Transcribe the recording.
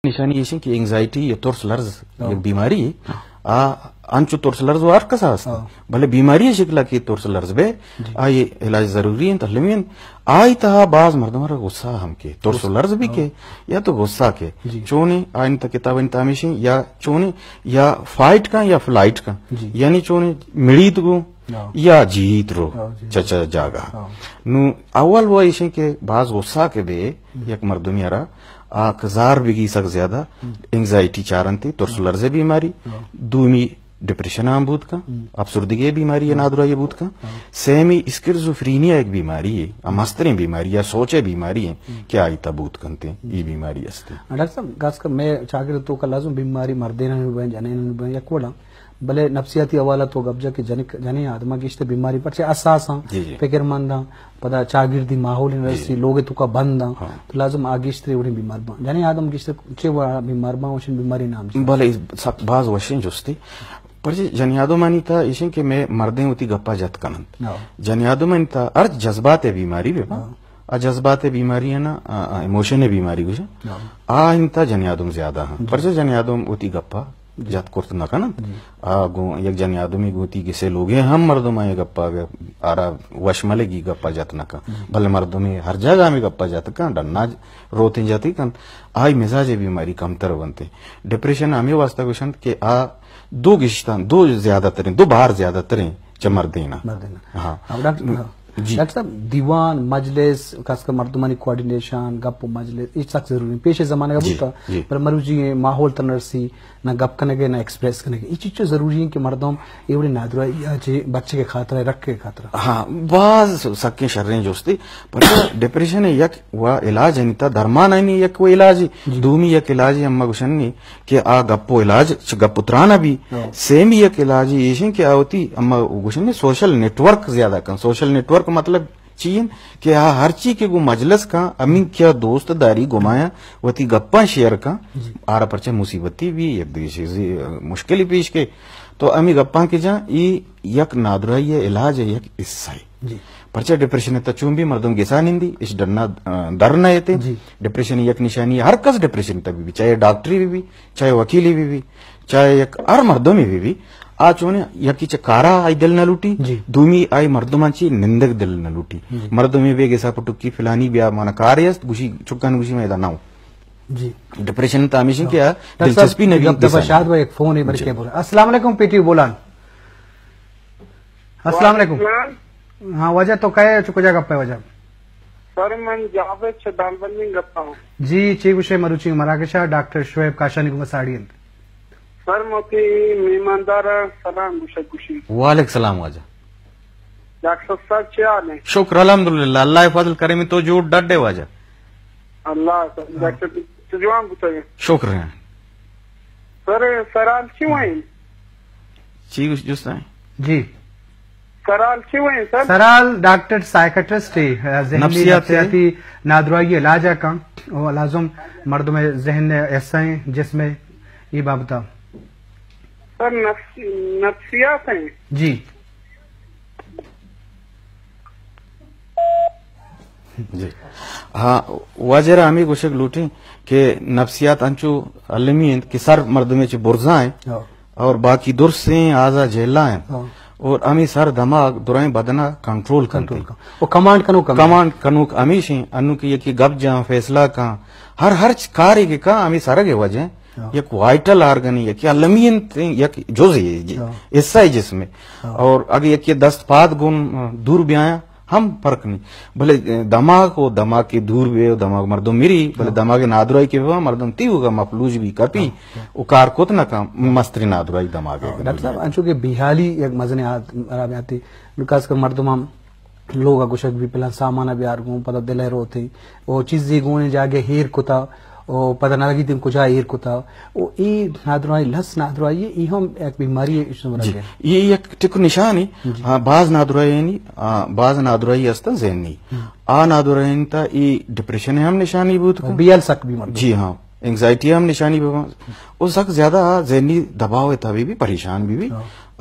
نشانی یہ کہ انگزائٹی یا ترس لرز یک بیماری انچو ترس لرز و ارکس هست بله بیماری شکل کی ترس لرز به آئی علاج ضروری ہیں تحلیمین آئی تها بعض مردم را غصہ ہم کے ترس لرز بھی کے یا تو غصہ کے چونے آئین تا کتاب انتامیشیں یا چونے یا فائٹ کا یا فلائٹ کا یعنی چونے مڑید گو یا جیت رو چچا جاگا نو اول وہ ایشیں کہ بعض غصہ کے بے یک مردمی را آکزار بگی سک زیادہ انگزائٹی چارنتی ترس لرز بیماری دومی ڈپریشن عام بود کا افسردگی بیماری ہے نادرائی بود کا سیمی اسکرزوفرینیا ایک بیماری ہے مسترین بیماری ہے سوچے بیماری ہے کیا آئی تبوت کنتے یہ بیماری استے ڈاکٹر صاحب گاز کر میں چاگر تو کا لازم بیماری مردینا نہیں بین جنین نہیں بین یا کوڑا بلے نفسیاتی حوالہ تو گبجا کہ جنین آدمہ گیشتے بیماری پر چھے اساساں فکر منداں پدا چاگردی ماحول رسی لوگ تو کا بنداں تو لازم آگیشتے وڑی بیمار باں جنین آدم گیشتے چھے وڑا بیمار باں وشن بیماری نام چھے بلے بعض وشن جستے پر جنیادو مانی تا ایشن کہ میں مردیں ہوتی گپا جت کنن جنیادو مانی تا ارج جذبات بیماری بے با جذبات بیماری ہے نا ایموشن بیماری گوشا انتا جنیادم زیادہ ہاں پر جنیادم ہوتی گپا جات کرت نہ کنن یک جنیادمی گوتی کسے لوگ ہیں ہم مردوں میں گپا آرا وشملے کی گپا جات نہ کن بلے مردوں میں ہر جگہ میں گپا جات کن ڈننا روتے جاتی کن آئی مزاج بیماری کمتر بنتے ڈپریشن ہمیں واسطہ گوشن کہ دو گشتان دو زیادہ ترین دو بار زیادہ ترین مردینا ہاں ڈاکٹر صاحب دیوان مجلس خاص کر مردمانی کوارڈینیشن گپ مجلس یہ سخت ضروری پیش زمانے کا بوتا پر مروجی ماحول تنرسی نہ گپ کرنے کے نہ ایکسپریس کرنے کے یہ چیز ضروری ہے کہ مردم یہ بڑی نادرائی یا بچے کے خاطر رکھ کے خاطر ہاں بعض سکیں شرریں جوستی پر ڈپریشن یک وہ علاج ہے نیتا درمان ہے نہیں یک وہ علاج دومی یک علاج ہے اما گوشن نہیں کہ گپو علاج گپ اترانا بھی سیم یک علاج یہ کہ ہوتی اما گوشن نہیں سوشل نیٹورک زیادہ کن سوشل نیٹورک مطلب چین کہ ہر چیز کے گو مجلس کا امین کیا دوست داری گمایا وتی گپاں شیئر کا آرا پرچہ مصیبتی بھی یک دیشی مشکلی پیش کے تو امی گپاں کے جہاں یک نادرائی علاج ہے یک حصہ ہے پرچہ ڈپریشن تا چون بھی مردم گسا نندی اس ڈرنا ہے ڈپریشن یک نشانی ہے ہر کس ڈپریشن تا بھی چاہے ڈاکٹری بھی چاہے وکیلی بھی چاہے یک ہر مردوں میں بھی آچونے یکی چکارا آئی دل نہ لوٹی دومی آئی مردمان چی نندگ دل نہ لوٹی مردوں میں بے گسا پٹکی فلانی بیا مانا کاریست گوشی چکان گوشی میں ادھا ناؤ ڈپریشن تا ہمیشن کیا دلچسپی نبی دفع شاید وہ ایک فون ہی برکے بولا السلام علیکم پیٹی بولان السلام علیکم ہاں وجہ تو کہے چکو جا گپا ہے وجہ سر من جاوید چھدان بندی گپا ہوں جی چی گوشے مروچی مراکشہ ڈاکٹر شعیب کاشانی کو مساڑی انت سر موتی میماندار سلام گوشی وعلیک السلام واجہ ڈاکٹر صاحب چیا نے شکر الحمدللہ اللہ فضل کرے میں تو جوڑ ڈٹ دے واجہ اللہ ڈاکٹر تجوان بتائیں شکر ہے سر سرال کیوں ہیں چیز جس ہیں جی سرال کیوں ہیں سر سرال ڈاکٹر سائیکٹرسٹ نفسیاتی نادرائی علاج کا وہ لازم مردوں میں ذہن ایسا ہیں جس میں یہ بات بتا سر نفسیات ہیں جی جی ہاں واجرہ ہمیں گوشک لوٹیں کہ نفسیات انچو علمی ہیں کہ سر مرد میں برزاں ہیں اور باقی درس ہیں آزا جہلا ہیں اور ہمیں سر دماغ درائیں بدنا کنٹرول کرتے ہیں وہ کمانڈ کنوک ہمیشہ انو کی یکی گب جاں فیصلہ کا ہر کاری کے کا ہمیں سر کے وجہ یک وائٹل آرگن ہے یک علمین یک جز ہے حصہ ہے جس میں اور اگر یک دست پاد گن دور بھی آیا ہم فرق نہیں بھلے دماغ کو دماغ کے دور بھی دماغ مردم میری بھلے دماغ نادرائی کے بھی مردم تی ہوگا مفلوج بھی کپی وہ کار کت نہ کام مستری نادرائی دماغ ہے ڈاکٹر صاحب انچو کہ بحالی ایک مزنے آتی لکاس کر مردم ہم لوگا گوشک بھی پہلا سامانہ بھی آرگوں پتہ دلہ روتے وہ چیزی گونے جاگے ہیر کتا او پتہ نہ لگی تم کجا ایر کتا او ای نادرائی لس نادرائی یہ ہم ایک بیماری ہے اس میں یہ ایک ٹکو نشان ہے بعض نادرائی یعنی بعض نادرائی استا ذہنی نادرائی تا ای ڈپریشن ہم نشانی بود بی ایل سک بیمار جی ہاں انگزائٹی ہم نشانی بود اس سک زیادہ ذہنی دباؤ ہے تھا بھی پریشان بھی